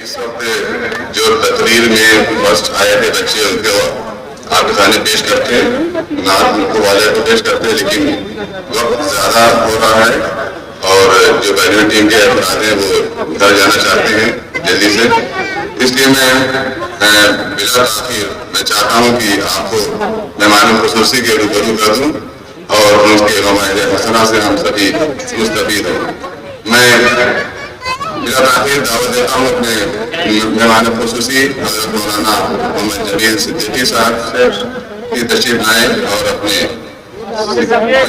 اس وقت جو تقریر میں فرسٹ آئے تھے بچے ان کو آپ کے سامنے پیش کرتے ہیں، نعت ان کو والد کو پیش کرتے ہیں، لیکن وقت زیادہ ہو رہا ہے اور جو بیرون ٹیم کے افراد ہیں وہ گھر جانا چاہتے ہیں جلدی سے، اس لیے میں بلا تاخیر میں چاہتا ہوں کہ آپ کو مہمان خصوصی کے روبرو کر دوں اور ان کے غمائل حسنہ سے ہم سبھی مستفید ہوں۔ میں بلا تاخیر دعوت دیتا ہوں اپنے مہمان خصوصی حضرت مولانا محمد جمیل صدیقی صاحب کی تشریف لائیں اور اپنے آگے کھڑیے۔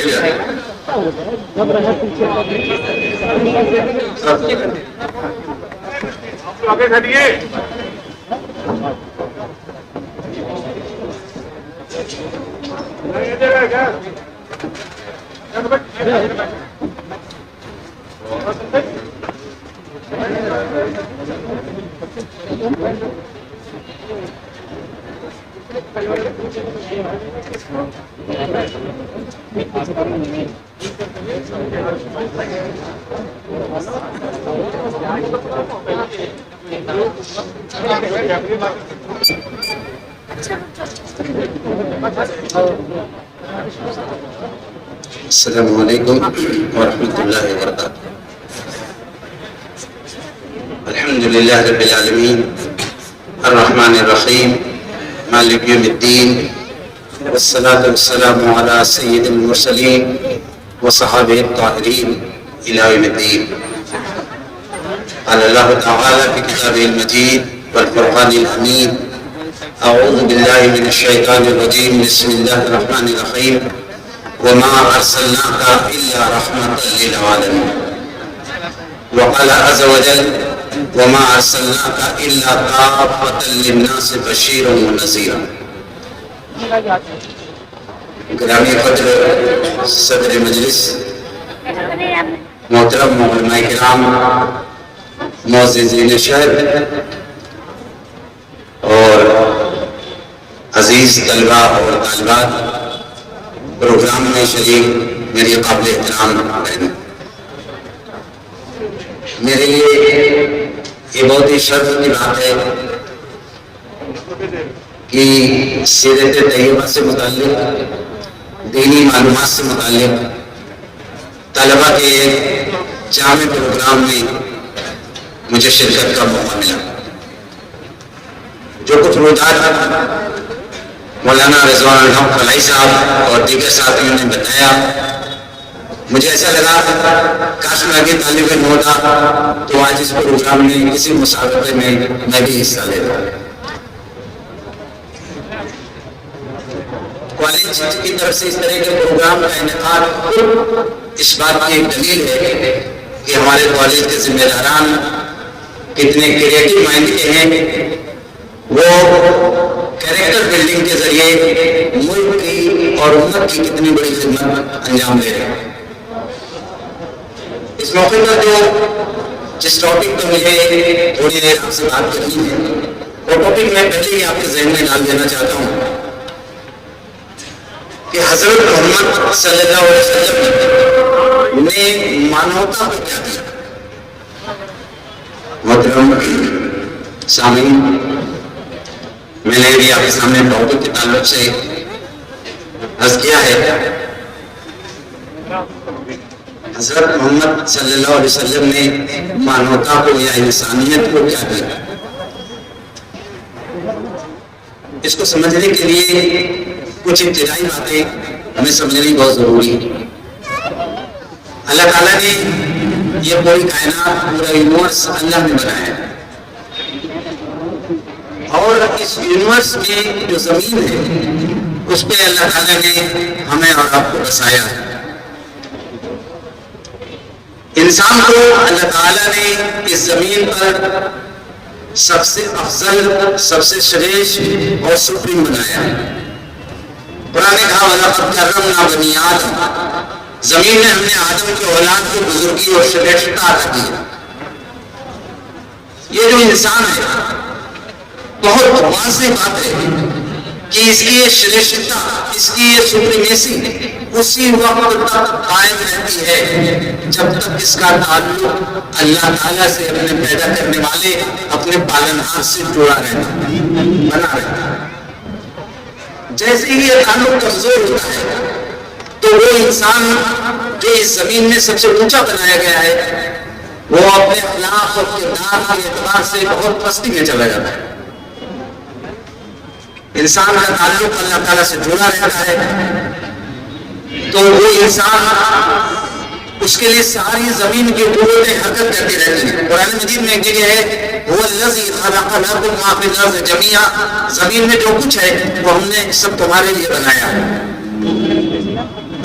السلام علیکم ورحمۃ اللہ وبرکاتہ۔ الحمد للہ رب العالمین الرحمن الرحیم مالک یوم الدین والصلاة والسلام علی سید المرسلین وصحابہ الطاہرین الی یوم الدین۔ قال اللہ تعالی فی کتابہ المجید والفرقان الحمید اعوذ باللہ من الشیطان الرجیم بسم اللہ الرحمن الرحیم وما ارسلناک الا رحمۃ للعالمین۔ وقال عز وجل وما ارسلناک الا کافۃ للناس بشیرا ونذیرا۔ گرامی قدر صدر مجلس، محترم علماء کرام، معززین شہر اور عزیز طلبہ اور طالبات، پروگرام میں شریک میری قابل احترام بہن، میرے لیے یہ بہت ہی شرف کی بات ہے کہ سیرت طیبہ سے متعلق، دینی معلومات سے متعلق طلبہ کے ایک جامع پروگرام میں مجھے شرکت کا موقع ملا۔ جو کچھ روزات مولانا رضوان الحق فلاحی صاحب اور دیگر ساتھیوں نے بتایا، مجھے ایسا لگا کاش میں آگے طالب علم ہوتا تو آج اس پروگرام میں کسی مسابقے میں بھی حصہ لیتا۔ کالج کی طرف سے اس طرح کے پروگرام کا انعقاد اس بات کی ایک دلیل ہے کہ ہمارے کالج کے ذمہ داران کتنے کریٹو مائنڈ کے ہیں، وہ کیریکٹر بلڈنگ کے ذریعے ملک کی اور امت کی کتنی بڑی خدمت انجام دے رہے ہیں۔ اس موقع پر جس ٹاپک پر مجھے تھوڑی دیر آپ سے بات کرنی ہے، وہ ٹاپک میں پہلے ہی آپ کے ذہن میں ڈال دینا چاہتا ہوں کہ حضرت محمد صلی اللہ علیہ وسلم نے مانوتا کو کیا دیا۔ محترم سامعین، میں نے بھی آپ کے سامنے ٹاپک کے تعلق سے عرض کیا ہے، حضرت محمد صلی اللہ علیہ وسلم نے مانوتا کو یا انسانیت کو کیا دیا۔ اس کو سمجھنے کے لیے کچھ ابتدائی باتیں ہمیں سمجھنی بہت ضروری ہے۔ اللہ تعالیٰ نے یہ پوری کائنات، پورا یونیورس اللہ نے بنایا ہے، اور اس یونیورس کی جو زمین ہے اس پہ اللہ تعالیٰ نے ہمیں اور آپ کو بسایا ہے۔ انسان کو اللہ تعالیٰ نے اس زمین پر سب سے افضل، سب سے شریف اور سپریم بنایا ہے۔ قرآن نے کہا وَلَقَدْ كَرَّمْنَا بَنِي آدَمَ، زمین نے ہم نے آدم کی اولاد کو بزرگی اور شریفتہ عطا کی۔ یہ جو انسان ہے بہت واضح بات ہے کہ اس کی یہ شریفتہ، اس کی یہ سپریمیسی اسی وقت تک قائم رہتی ہے جب تک اس کا تعلق اللہ تعالیٰ سے، اپنے پیدا کرنے والے اپنے پالنہار سے جڑا رہتا ہے، بنا رہتا ہے۔ جیسے ہی یہ تعلق کمزور ہوتا ہے تو وہ انسان جو اس زمین میں سب سے اونچا بنایا گیا ہے وہ اپنے اخلاق اور کردار کے اعتبار سے بہت پستی میں چلا جاتا ہے۔ انسان کا تعلق اللہ تعالیٰ سے جڑا رہتا ہے تو وہ انسان، اس کے لیے ساری زمین کی قوتیں حرکت کرتی رہتی ہیں۔ قرآن مجید میں ایک جگہ ہے هو الذی خلق لکم ما فی الارض جمیعا، زمین میں جو کچھ ہے وہ ہم نے سب تمہارے لیے بنایا ہے۔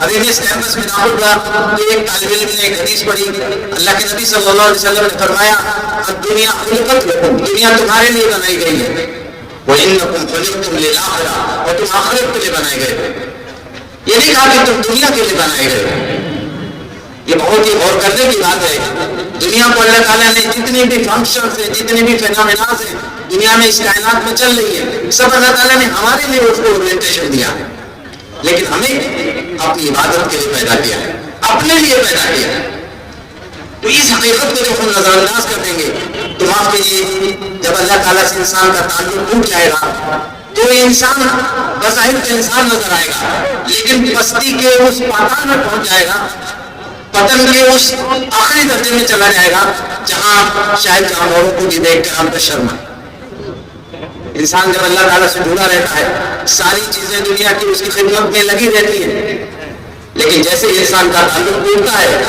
ابھی میں اس کیمپس میں داخل ہوا تو ایک طالب علم نے ایک حدیث پڑھی، اللہ کے نبی صلی اللہ علیہ وسلم نے فرمایا الدنیا خلقت لکم، دنیا تمہارے لیے بنائی گئی ہے، وَإِنَّكُمْ خُلِقْتُمْ لِلْآخِرَةِ، اور تم آخرت کے لیے بنائے گئے۔ یہ نہیں کہا کہ تم دنیا کے لیے بنائے گئے۔ یہ بہت ہی غور کرنے کی بات ہے۔ دنیا کو اللہ تعالیٰ نے جتنی بھی فنکشنز ہیں، جتنی بھی فینومیناز ہیں دنیا میں اس کائنات میں چل رہی ہے، سب اللہ تعالیٰ نے ہمارے لیے اس کو اورینٹیشن دیا ہے، لیکن ہمیں اپنی عبادت کے لیے پیدا کیا ہے، اپنے لیے پیدا کیا ہے۔ تو اس حقیقت کو جب ہم نظر انداز کر دیں گے تو معاف کیجیے، جب اللہ تعالیٰ سے انسان کا تعلق ٹوٹ جائے گا تو انسان بظاہر کا انسان نظر آئے گا، لیکن پستی کے اس پاتال میں پہنچ جائے گا، پتن کے اس آخری درجے میں چلا جائے گا جہاں شاید جانوروں کو بھی دیکھ کر ہم کو شرم آئے۔ انسان جب اللہ تعالیٰ سے جڑا رہتا ہے ساری چیزیں دنیا کی اس کی خدمت میں لگی رہتی ہیں، لیکن جیسے انسان کا تعلق ٹوٹتا ہے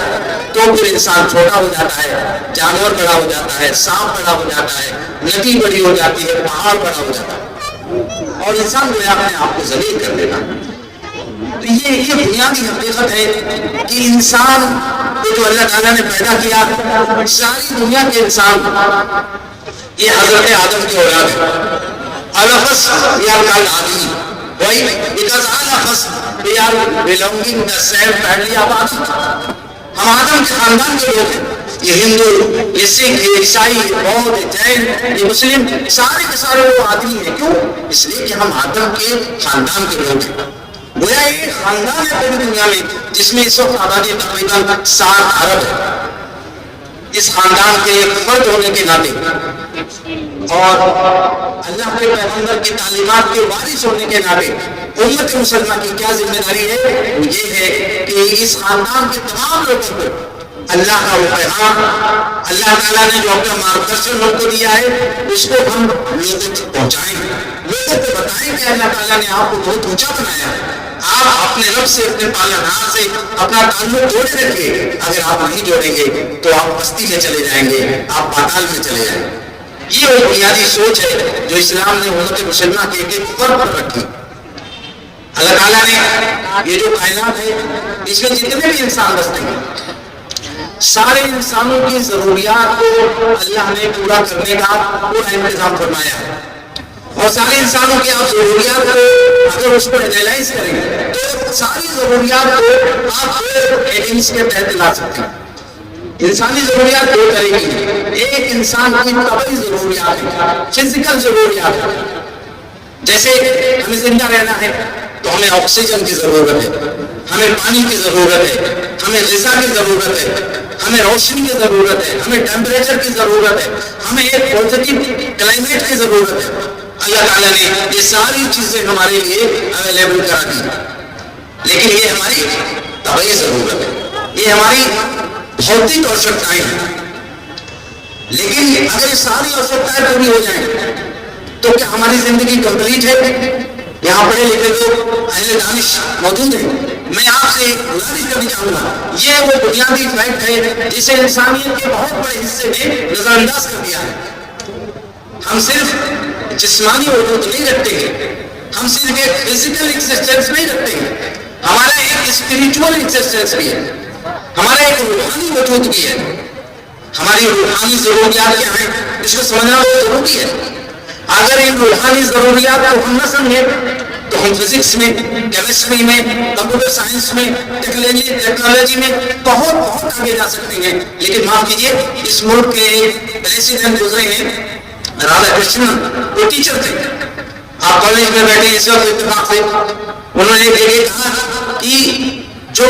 تو پھر انسان چھوٹا ہو جاتا ہے، جانور بڑا ہو جاتا ہے، سانپ بڑا ہو جاتا ہے، ندی بڑی ہو جاتی ہے، پہاڑ بڑا ہو جاتا ہے، اور انسان جو ہے اپنے آپ کو ذلیل کر دیتا ہے۔ تو یہ بنیادی حقیقت ہے کہ انسان کو جو اللہ تعالیٰ نے پیدا کیا، ساری دنیا کے انسان یہ حضرت آدم کی اولاد ہے۔ الفس یا آدمی وہی because الفس we are belonging the same family of Adam، ہم آدم کے خاندان کے لوگ ہیں۔ یہ ہندو، یہ سکھ، یہ عیسائی، بودھ، جین، یہ مسلم، سارے کے سارے وہ آدمی ہیں۔ کیوں؟ اس لیے کہ ہم آدم کے خاندان کے لوگ ہیں۔ گویا ایک خاندان ہے پوری دنیا میں جس میں اس وقت آبادی تقریباً 7 ارب ہے۔ اس خاندان کے ایک فرد ہونے کے ناطے اور اللہ کے پیغمبر کی تعلیمات کے وارث ہونے کے ناطے امت مسلمہ کی کیا ذمہ داری ہے؟ وہ یہ ہے کہ اس خاندان کے تمام لوگوں کو اللہ کا وہ پیغام، اللہ تعالیٰ نے جو اپنا مارگدرشن ہم کو دیا ہے اس کو ہم لوگوں تک پہنچائیں، لوگوں کو بتائیں کہ اللہ تعالیٰ نے آپ کو بہت اونچا بنایا ہے، آپ اپنے رب سے، اپنے پالنہار سے اپنا تعلق جوڑے رکھیے۔ اگر آپ نہیں جوڑیں گے تو آپ پستی میں چلے جائیں گے، آپ پاتال میں چلے جائیں گے۔ یہ وہ بنیادی سوچ ہے جو اسلام نے امت مسلمہ کے ایک فرد پر رکھی۔ اللہ تعالیٰ نے یہ جو کائنات ہے اس میں جتنے بھی انسان بستے ہیں، سارے انسانوں کی ضروریات کو اللہ نے پورا کرنے کا پورا انتظام فرمایا ہے، اور سارے انسانوں کی آپ ضروریات کو اگر اس کو انیلائز کریں تو ساری ضروریات کو آپ 2 ہیڈنگز کے تحت لا سکتے ہیں۔ انسانی ضروریات 2 طرح کی ہیں، ایک انسان کی طبعی ضروریات ہے، فزیکل ضروریات ہے، جیسے ہمیں زندہ رہنا ہے تو ہمیں آکسیجن کی ضرورت ہے، ہمیں پانی کی ضرورت ہے، ہمیں غذا کی ضرورت ہے، ہمیں روشنی کی ضرورت ہے، ہمیں ٹیمپریچر کی ضرورت ہے، ہمیں ایک پازیٹیو کلائمیٹ کی ضرورت ہے۔ اللہ تعالیٰ نے یہ ساری چیزیں ہمارے لیے اویلیبل کرا دی، لیکن یہ ہماری طبعی ضرورت ہے، یہ ہماری بھوتک آوشکتائیں ہیں۔ لیکن اگر یہ ساری آوشکتائیں پوری ہو جائیں تو کیا ہماری زندگی کمپلیٹ ہے؟ یہاں پڑھے لکھے لوگ اہل دانش موجود ہیں، میں آپ سے گزارش کرنا چاہوں گا، یہ وہ بنیادی فیکٹ ہے جسے انسانیت کے بہت بڑے حصے نے نظر انداز کر دیا ہے۔ ہم صرف جسمانی وجود نہیں رکھتے ہیں، ہم صرف ایک فزیکل ایگزسٹنس نہیں رکھتے ہیں، ہمارا ایک اسپریچول ایگزسٹنس بھی ہے، ہمارا ایک روحانی وجود بھی ہے۔ ہماری روحانی ضروریات کیا ہیں اس کو سمجھنا بہت ضروری ہے۔ اگر ان روحانی ضروریات کو ہم نہ سمجھیں تو ہم فزکس میں، کیمسٹری میں، کمپیوٹر سائنس میں، ٹیکنالوجی میں بہت آگے جا سکتے ہیں، لیکن معاف کیجیے اس ملک کے پریزیڈنٹ گزرے ہیں رادھا کرشنن، وہ ٹیچر تھے، آپ کالج میں بیٹھے اس وقت اتفاق سے انہوں نے یہ کہا کہ جو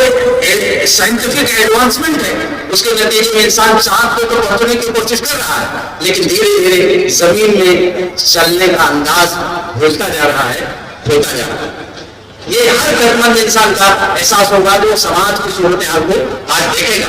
سائنٹیفک ایڈوانسمنٹ ہے اس کے نتیجے میں انسان چاند پہ تو پہنچنے کی کوشش کر رہا ہے، لیکن دھیرے دھیرے زمین میں چلنے کا انداز بھولتا جا رہا ہے، ہوتا جا رہا ہے۔ یہ ہر خردمند انسان کا احساس ہوگا جو سماج کی صورتحال کو آج دیکھے گا۔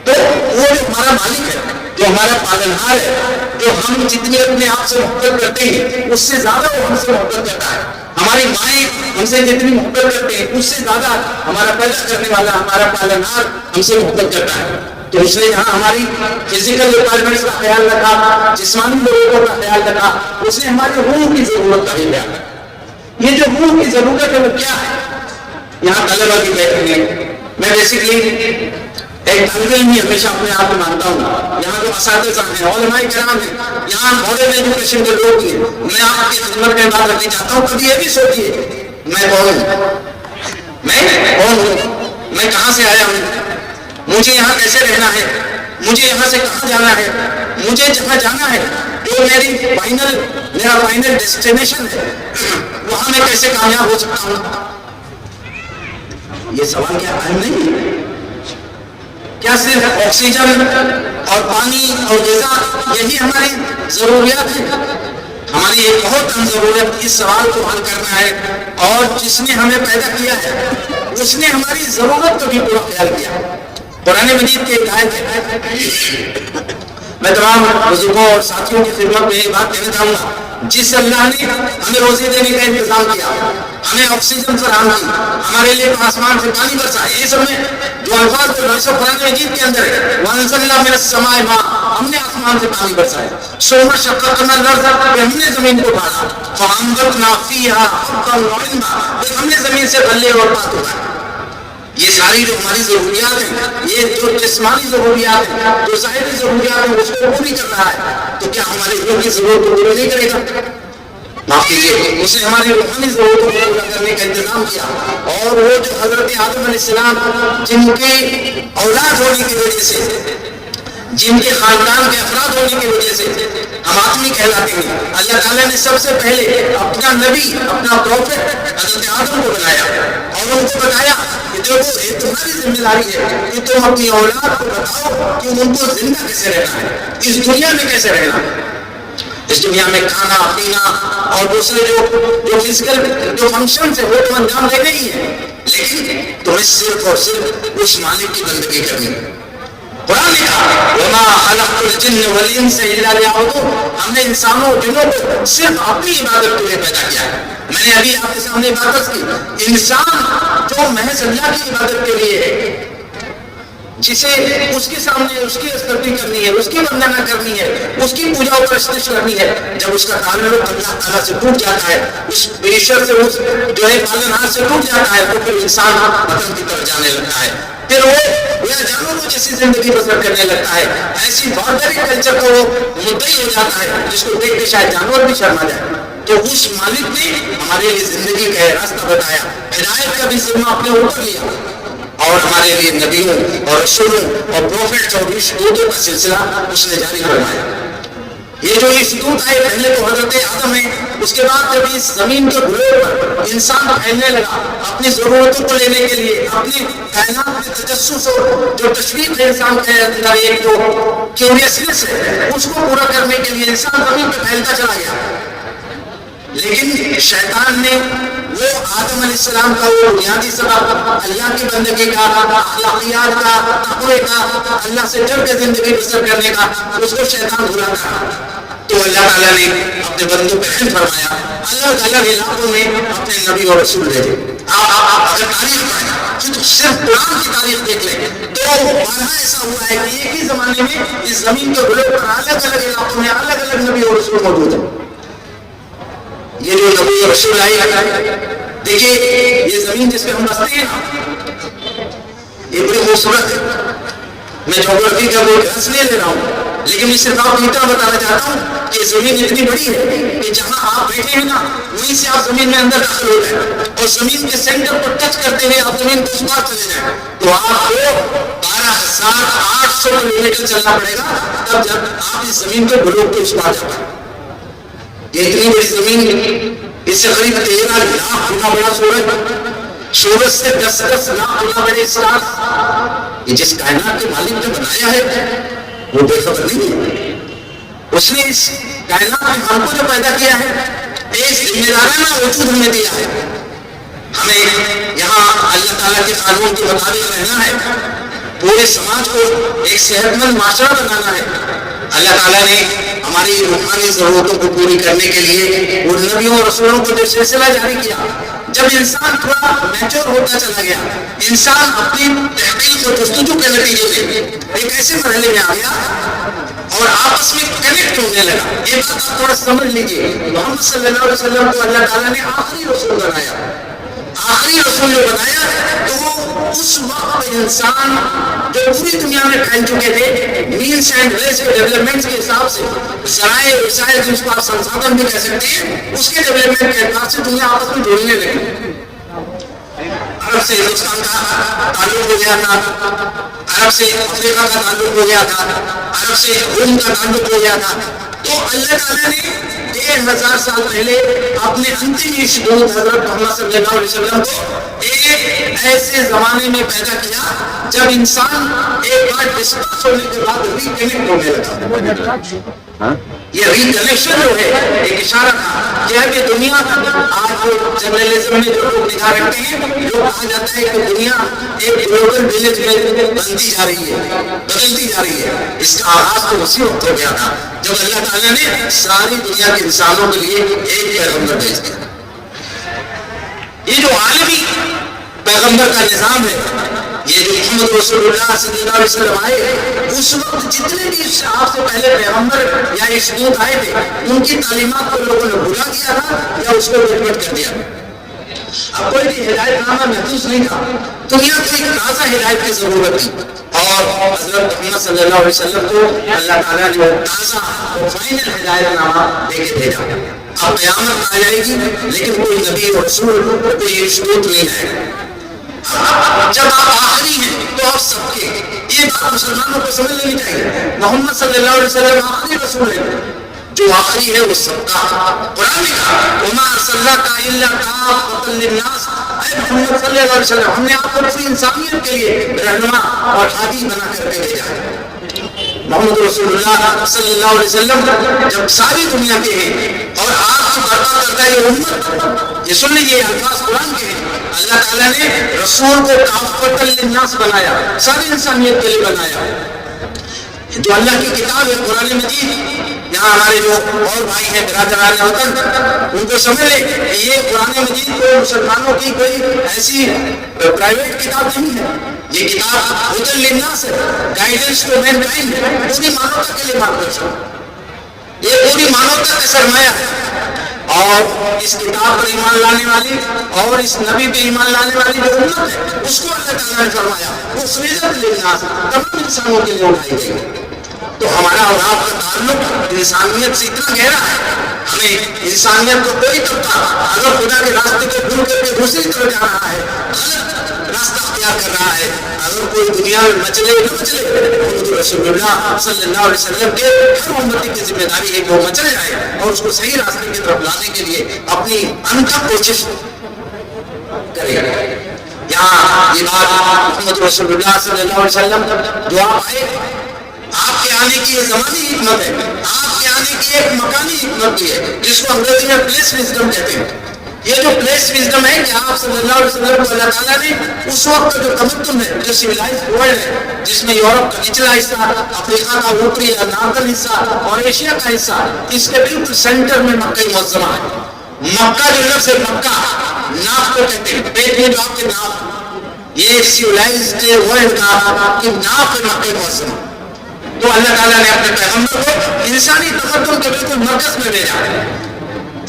تو وہ جو ہمارا مالک ہے، جو ہمارا پالنہار ہے، جو ہم جتنی اپنے آپ سے محبت کرتے ہیں اس سے زیادہ وہ ہم سے محبت کرتا ہے۔ ہماری مائیں ہم سے جتنی محبت کرتے ہیں اس سے زیادہ ہمارا پیدا کرنے والا، ہمارا پالنہار ہم سے محبت کرتا ہے۔ تو اس نے جہاں ہماری فزیکل ریکوائرمنٹس کا خیال رکھا، جسمانی ضرورتوں کا خیال رکھا، اس نے ہماری روح کی ضرورت کا بھی خیال رکھا۔ یہ جو روح کی ضرورت ہے وہ کیا ہے؟ یہاں طلبہ کی بیٹھے ہیں، میں بیسکلی ایک طالب علم ہی ہمیشہ اپنے آپ کو مانتا ہوں۔ یہاں جو اساتذہ ہیں، علماء کرام ہیں، یہاں ماڈرن ایجوکیشن کے لوگ ہیں، میں آپ کی خدمت میں بات رکھنا چاہتا ہوں۔ کبھی یہ بھی سوچیے میں کون ہوں، میں کہاں سے آیا ہوں، مجھے یہاں کیسے رہنا ہے، مجھے یہاں سے کہاں جانا ہے، مجھے جہاں جانا ہے جو میرا فائنل ڈیسٹینیشن ہے وہاں میں کیسے کامیاب ہو سکتا ہوں؟ یہ سوال کیا اہم نہیں ہے؟ کیا صرف آکسیجن اور پانی اور غذا یہی ہماری ضروریات ہیں؟ ہماری ایک بہت اہم ضرورت اس سوال کو حل کرنا ہے، اور جس نے ہمیں پیدا کیا ہے اس نے ہماری ضرورت کو بھی پورا خیال کیا۔ قرآن مجید کی ایک آیت ہے، میں تمام بزرگوں اور ساتھیوں کی خدمت میں یہ بات کہنا چاہوں گا، جس اللہ نے ہمیں روزی دینے کا انتظام کیا، ہمیں آکسیجن فراہم کی، ہمارے لیے آسمان سے پانی برسا، یہ سب میں جو الفاظ قرآن مجید کے اندر ہے، وَأَنزَلْنَا مِنَ السَّمَاءِ مَاءً، ہم نے آسمان سے پانی برسایا، ثُمَّ شَقَّقْنَا الْأَرْضَ، پھر ہم نے زمین کو پھاڑا، فَأَنبَتْنَا فِيهَا حَبًّا وَعِنَبًا، پھر ہم نے زمین سے غلے اور پات اگائے۔ یہ ساری جو ہماری ضروریات ہیں، یہ جو جسمانی ضروریات ہیں، جو ظاہری ضروریات ہیں، اس کو پوری کر رہا ہے، تو کیا ہماری روح کی ضرورت کو پورا نہیں کرے گا؟ معاف کیجیے، اس نے ہماری روحانی ضرورتوں کو پورا کرنے کا انتظام کیا۔ اور وہ جو حضرت آدم علیہ السلام جن کے اولاد ہونے کی وجہ سے، جن کے خاندان کے افراد ہونے کی وجہ سے ہم آدمی کہلاتے ہیں، اللہ تعالیٰ نے سب سے پہلے اپنا نبی، اپنا پروفیٹ حضرت آدم کو بنایا اور ان کو بتایا کہ دیکھو یہ تمہاری ذمہ داری ہے کہ تم اپنی اولاد کو بتاؤ کہ ان کو زندہ کیسے رہنا ہے، اس دنیا میں کیسے رہنا ہے۔ اس دنیا میں کھانا پینا اور دوسرے جو فزیکل جو فنکشنز ہیں وہ تو انجام دینے ہی ہیں، لیکن تمہیں صرف اور صرف اس مالک کی بندگی کرنی ہے۔ قرآن نے کہا وَمَا خَلَقْتُ الْجِنَّ وَالْإِنسَ إِلَّا لِيَعْبُدُونِ، ہم نے انسانوں اور جنوں کو صرف اپنی عبادت کے لیے پیدا کیا ہے۔ میں نے ابھی آپ کے سامنے بات کی، انسان جو محض اللہ کی عبادت کے لیے ہے، جسے اس کے سامنے اس کی استقبال کرنی ہے، اس کی وندنا کرنی ہے، اس کی پوجا و پرستش کرنی ہے، جب اس کا تعلق اللہ تعالیٰ سے ٹوٹ جاتا ہے، اس بیشر سے اس جو ہے پالنہار سے ٹوٹ جاتا ہے، تو پھر انسان وطن کی طرف جانے لگتا ہے، پھر وہ جانوروں جیسی زندگی بسر کرنے لگتا ہے، ایسی باربرک کلچر کو وہ مدعی ہو جاتا ہے جس کو دیکھ کے شاید جانور بھی شرما جائے۔ تو اس مالک نے ہمارے لیے زندگی کا راستہ بتایا، ہدایت کا بھی ذمہ اپنے اوپر لیا، اور ہمارے لیے نبیوں اور رسولوں اور پروفیٹس اور رسولوں کا سلسلہ اس نے جاری کروایا۔ یہ جو انسٹیٹیوٹ آئے پہلے تو حضرت آدم ہے، اس کے بعد جب اس زمین کے گلوب پر انسان پھیلنے لگا اپنی ضرورتوں کو لینے کے لیے، اپنی کائنات کے تجسس اور جو تشویق ہے انسان کے اندر ایک جو کیوریسنس ہے اس کو پورا کرنے کے لیے انسان زمین پہ پھیلتا چلا گیا، لیکن شیطان نے وہ آدم علیہ السلام کا وہ بنیادی سبب اللہ کی بندگی کا، اخلاقیات کا، تقوی کا، اللہ سے ڈر کے زندگی بسر کرنے کا، اس کو شیطان بھلا تھا۔ تو اللہ تعالیٰ نے اپنے بندوں پہ رحم فرمایا، الگ الگ علاقوں میں اپنے نبی اور رسول بھیجے۔ آپ اگر تاریخ پڑھیں تو صرف قرآن کی تاریخ دیکھ لیں تو بارہا ایسا ہوا ہے کہ ایک ہی زمانے میں اس زمین کے گلوب پر الگ الگ علاقوں میں الگ الگ نبی اور رسول موجود ہیں۔ یہ جو نبی اور رسول آئے، دیکھیے یہ زمین جس پہ ہم بستے ہیں یہ بڑی خوبصورت ہے۔ میں جغرافی کا کوئی گھنس نہیں لے رہا ہوں، لیکن میں صرف آپ کو اتنا بتانا چاہتا ہوں کہ زمین اتنی بڑی ہے کہ جہاں آپ بیٹھے ہیں نا وہیں سے آپ زمین میں اندر داخل ہو جائیں اور زمین کے سینٹر پر ٹچ کرتے ہوئے آپ زمین کو پار چلے جائیں تو آپ کو 12,800 کلومیٹر چلنا پڑے گا، تب جب آپ اس زمین کے گلوب کے اس پار جا پائیں۔ یہ اتنی بڑی زمین، اس سے قریب 13 لاکھ گنا بڑا سورج سورج سے 10-10 لاکھ گنا بڑے اسٹار، یہ جس کائنات کے مالک نے بنایا ہے وہ بے خبر نہیں ہے۔ اس نے اس کائنات میں ہم کو جو پیدا کیا ہے، ایک ذمہ دارانہ وجود ہمیں دیا ہے، ہمیں یہاں اللہ تعالیٰ کے قانون کے مطابق رہنا ہے، پورے سماج کو ایک صحت مند معاشرہ بنانا ہے۔ اللہ تعالیٰ نے ہماری روحانی ضرورتوں کو پوری کرنے کے لیے ان نبیوں اور رسولوں کو جو سلسلہ جاری کیا، جب انسان تھوڑا میچور ہوتا چلا گیا، انسان اپنی تحقیق اور جستجو کے نتیجے میں ایک ایسے مرحلے میں آ گیا اور آپس میں کنیکٹ ہونے لگا۔ یہ بات آپ تھوڑا سمجھ لیجیے، محمد صلی اللہ علیہ وسلم کو اللہ تعالیٰ نے آخری رسول بنایا، آخری رسول جو بنایا، تو وہ اس وقت انسان جو پوری دنیا میں پھیل چکے تھے، مینس اینڈ ویز کے ڈیولپمنٹ کے حساب سے، ذرائع وسائل جس کو آپ سنسادن بھی کہہ سکتے ہیں، اس کے ڈیولپمنٹ کے اعتبار سے دنیا آپس میں جڑنے لگی۔ عرب سے ہندوستان کا تعلق ہو گیا تھا، عرب سے افریقہ کا تعلق ہو گیا تھا، عرب سے روم کا تعلق ہو گیا تھا۔ تو اللہ تعالیٰ نے 1500 سال پہلے اپنے انتم شہود حضرت محمد صلی اللہ علیہ وسلم کو ایک ایسے زمانے میں پیدا کیا جب انسان ایک بار ڈسپرس ہونے کے بعد ریکنیکٹ ہونے لگا۔ یہ ریکنیکشن جو ہے ایک اشارہ تھا کہ اب یہ دنیا آج جو جرنلزم میں جو لوگ نگاہ رکھتے ہیں، جو کہا جاتا ہے کہ دنیا ایک گلوبل ولیج میں بنتی جا رہی ہے، بدلتی جا رہی ہے، اس کا آغاز تو اسی وقت ہو گیا تھا جب اللہ تعالیٰ نے ساری دنیا کے انسانوں کے لیے ایک پیغمبر بھیج دیا۔ یہ جو عالمی پیغمبر کا نظام ہے، یہ جو محمد رسول اللہ صلی اللہ علیہ وسلم آئے، اس وقت جتنے بھی آپ سے پہلے پیغمبر یا اشدود آئے تھے، ان کی تعلیمات کو لوگوں نے بھلا دیا تھا یا اس کو ریپیٹ کر دیا۔ اب کوئی بھی ہدایت نامہ محسوس نہیں تھا، دنیا کو ایک تازہ ہدایت کی ضرورت تھی، اور حضرت محمد صلی اللہ علیہ وسلم کو اللہ تعالیٰ نے تازہ اور فائنل ہدایت نامہ دے کے بھیجا۔ اب قیامت آ جائے گی لیکن کوئی نبی اور رسول، کوئی اشدود نہیں آئے گا۔ جب آپ آخری ہیں تو آپ سب کے، یہ بات مسلمانوں کو سمجھ لینی چاہیے، محمد صلی اللہ علیہ وسلم آخری رسول ہے، جو آخری ہے وہ سب کا۔ قرآن میں کہا وَمَا أَرْسَلْنَاكَ إِلَّا كَافَّةً لِلنَّاسِ، اے محمد صلی اللہ علیہ وسلم، ہم نے آپ کو پوری انسانیت کے لیے رہنما اور ہادی بنا کر کے بھیجا ہے۔ محمد رسول اللہ صلی اللہ علیہ وسلم جب ساری دنیا کے ہیں اور آپ کو برپا کرتا ہے یہ امت، یہ سن لیجیے الفاظ قرآن کے ہیں، اللہ تعالیٰ نے رسول کو کافۃ للناس بنایا، ساری انسانیت کے لیے بنایا۔ جو اللہ کی کتاب ہے قرآن مجید، یہاں ہمارے جو اور بھائی ہیں برادران وطن، ان کو سمجھ لیں کہ یہ قرآن مجید کو مسلمانوں کی کوئی ایسی پرائیویٹ کتاب نہیں ہے، یہ کتاب ہدی للناس ہے، گائیڈنس ٹو مین کائنڈ ہے، پوری مانوتا کے لیے مارگدرشن، یہ پوری مانوتا کا سرمایہ ہے۔ اور اس کتاب پر ایمان لانے والی اور اس نبی پہ ایمان لانے والی جو امت ہے، اس کو اللہ تعالیٰ نے فرمایا اخرجت للناس، تمام انسانوں کے لیے اٹھائی گئی۔ تو ہمارا اور آپ کا تعلق انسانیت سے اتنا گہرا ہے، ہمیں انسانیت کو کوئی طبقہ اگر خدا کے راستے کو بھول کر کے دوسری طرف جا رہا ہے، غلط راستہ اختیار کر رہا ہے، اگر کوئی دنیا میں مچلے نہ مچلے، محمد رسول اللہ صلی اللہ علیہ وسلم کے ہر امتی کی ذمہ داری ہے کہ وہ مچل جائے اور اس کو صحیح راستے کی طرف لانے کے لیے اپنی انتھک کوشش کرے۔ یہاں یہ بات محمد رسول اللہ صلی اللہ علیہ وسلم جو آپ آئے، آپ کے آنے کی یہ زمانی حکمت ہے، آپ کے آنے کی ایک مکانی حکمت بھی ہے، جس کو انگریزی میں پلیس وزڈم کہتے ہیں۔ یہ جو پلیس وزڈم ہے کہ آپ صلی اللہ علیہ وسلم کو اللہ تعالیٰ نے اس وقت کا جو تمدن ہے، جو سویلائزڈ ورلڈ ہے، جس میں یورپ کا نچلا حصہ، افریقہ کا اوپری یا ناردرن حصہ اور ایشیا کا حصہ، اس کے بالکل سینٹر میں مکہ معظمہ ہے۔ مکہ جو لفظ ہے، مکہ ناف کو کہتے ہیں، پیٹ میں جو آپ کے ناف، یہ سویلائزڈ ورلڈ کا کہ ناف ہے مکہ معظمہ۔ تو اللہ تعالیٰ نے اپنے پیغمبر کو انسانی تمدن کے بالکل مرکز میں بھیجا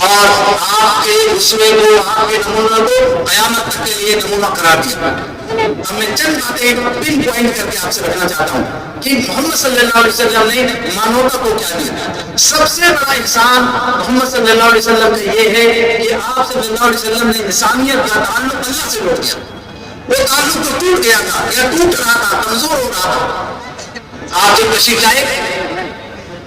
اور آپ کے اسوے کو، آپ کے نمونہ کو قیامت تک کے لیے نمونہ قرار دیا۔ اب میں چند باتیں پن پوائنٹ کر کے آپ سے رکھنا چاہتا ہوں کہ محمد صلی اللہ علیہ وسلم نے مانوتا کو کیا دیا۔ سب سے بڑا احسان محمد صلی اللہ علیہ وسلم کا یہ ہے کہ آپ صلی اللہ علیہ وسلم نے انسانیت کا تعلق اللہ سے جوڑ دیا۔ وہ تعلق تو ٹوٹ گیا تھا یا ٹوٹ رہا تھا، کمزور ہو رہا تھا۔ آپ جب تشریف لائے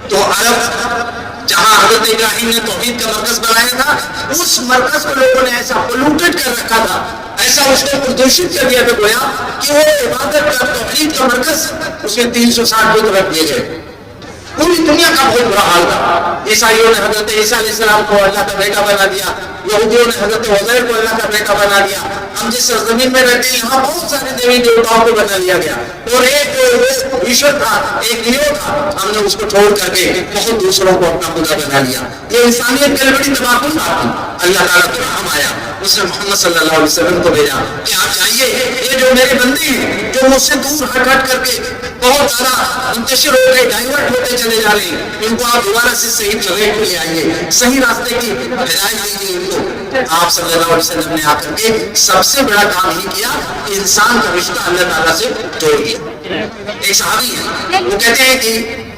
تو عرب جہاں حضرت ابراہیم نے توحید کا مرکز بنایا تھا، اس مرکز کو لوگوں نے ایسا پولوٹڈ کر رکھا تھا، ایسا اس کو پردوشت کر دیا کہ گویا کہ وہ عبادت کا توحید کا مرکز اس میں 360 بت رکھ دیے گئے. پوری دنیا کا بہت برا حال تھا. عیسائیوں نے حضرت عیسیٰ علیہ السلام کو اللہ کا بیٹا بنا دیا، یہودیوں نے حضرت عزیر کو اللہ کا بیٹا بنا دیا. ہم جس سرزمین میں رہتے ہیں یہاں بہت سارے دیوی دیوتاؤں کو بنا لیا گیا، اور ایک ایشور تھا، ایک لیو تھا، ہم نے اس کو چھوڑ کر کے بہت دوسروں کو اپنا خدا بنا لیا. یہ انسانیت کے لیے بڑی تباہ تھی. اللہ تعالیٰ کا رحم آیا، اس نے محمد صلی اللہ علیہ وسلم کو بھیجا کہ آپ جائیے، یہ جو میرے بندے ہیں جو مجھ سے دور ہٹ ہٹ کر کے بہت زیادہ منتشر ہو گئے، ڈائیورٹ ہوتے چلے جا رہے ہیں، ان کو آپ دوبارہ سے صحیح جگہ پہ لے آئیے، صحیح راستے کی ہدایت دیجیے ان کو. آپ صلی اللہ علیہ وسلم نے آ کر کے سب سے بڑا کام ہی کیا کہ انسان کا رشتہ اللہ تعالیٰ سے جوڑ دیا. ایک صحابی ہے، وہ کہتے ہیں کہ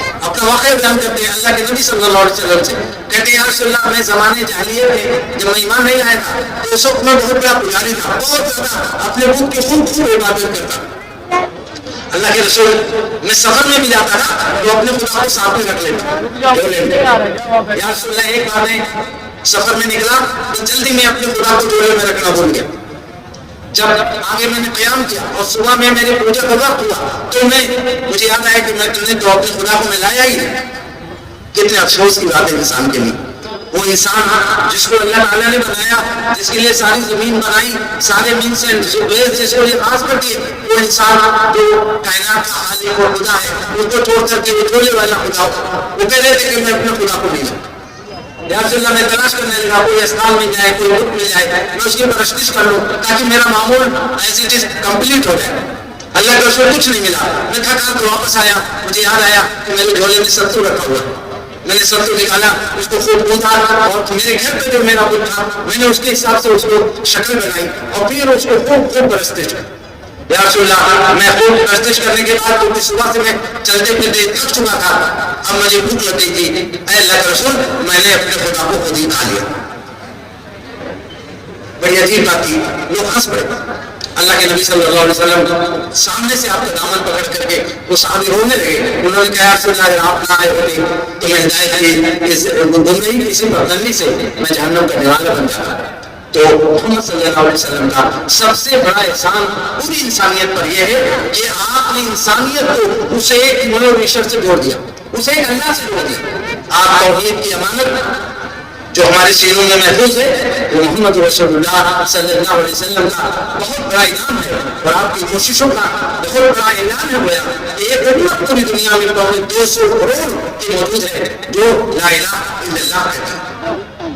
اپنا واقعہ بیان کرتے ہیں اللہ کے نبی صلی اللہ علیہ وسلم سے، کہتے ہیں یا رسول اللہ میں زمانے جاہلیت میں جب میں ایمان نہیں آیا تھا تو اس وقت میں بہت بڑا پجاری تھا، بہت زیادہ اپنے بت کی خوب عبادت کرتا. اللہ کے رسول میں سفر میں بھی جاتا تھا تو اپنے خدا کو ساتھ میں رکھ لیتا. یا رسول اللہ ایک بار میں سفر میں نکلا تو جلدی میں اپنے خدا کو جوڑے میں رکھنا بھول گیا. جب آگے میں نے قیام کیا اور صبح میں میرے پوجا کا وقت ہوا تو مجھے یاد آیا کہ میں تو اپنے خدا کو ملایا ہی نہیں. کتنے افسوس کی بات ہے انسان کے لیے. وہ انسان جس کو اللہ تعالیٰ نے بنایا، جس کے لیے ساری زمین بنائی، سارے مینس جس کو یہ خاص کر دیے، وہ انسان جو کائنات کا خالق اور خدا ہے، ان کو چھوڑ کر کے وہ جھولے والا خدا وہ کہہ رہے تھے کہ میں اپنے خدا کو نہیں جاؤں. یا رسول اللہ میں تلاش کرنے لگا، کوئی اسنان مل جائے، کوئی بت مل جائے، میں اس کی پرستش کر لوں تاکہ میرا معمول ایز اٹ از کمپلیٹ ہو جائے. اللہ کے رسول کچھ نہیں ملا. میں تھکا کر واپس آیا، مجھے یاد آیا کہ میرے جھولے میں ستو رکھا ہوا. میں نے ستو نکالا، اس کو خوب گوندھا اور میرے گھر پہ جو میرا بت تھا میں نے اس کے حساب سے اس کو شکل بنائی اور پھر اس کو خوب پرستش کی. یا رسول اللہ میں خوب پرستش کرنے کے بعد کیونکہ صبح سے میں چلتے پھرتے تھک چکا تھا، اب مجھے بھوک لگ گئی تھی. اے اللہ کے رسول میں نے اپنے خدا کو خود ہی کھا لیا. بڑی عجیب بات تھی. لوگ ہنس پڑے. اللہ کے نبی صلی اللہ علیہ وسلم سامنے سے آپ کا دامن پکڑ کر کے وہ صحابی رونے لگے. انہوں نے کہا یا رسول اللہ اگر آپ نہ آئے ہوتے تو میں ہدایت کی اس گمراہی کی بدنی سے میں جہنم کا نوالا بن جاتا. تو محمد صلی اللہ علیہ وسلم کا سب سے بڑا احسان پوری انسانیت پر یہ ہے کہ آپ نے انسانیت کو اسے ایک منوریشر سے جوڑ دیا، اسے ایک اللہ سے جوڑ دیا. آپ توحید کی امانت جو ہمارے سینوں میں محفوظ ہے وہ محمد رسول اللہ صلی اللہ علیہ وسلم کا بہت بڑا انعام ہے، اور آپ کی کوششوں کا بہت بڑا اعلان ہے ہوا کہ ایک امت پوری دنیا میں 200 کروڑ کی موجود ہے جو لا الہ الا اللہ کہتے ہیں.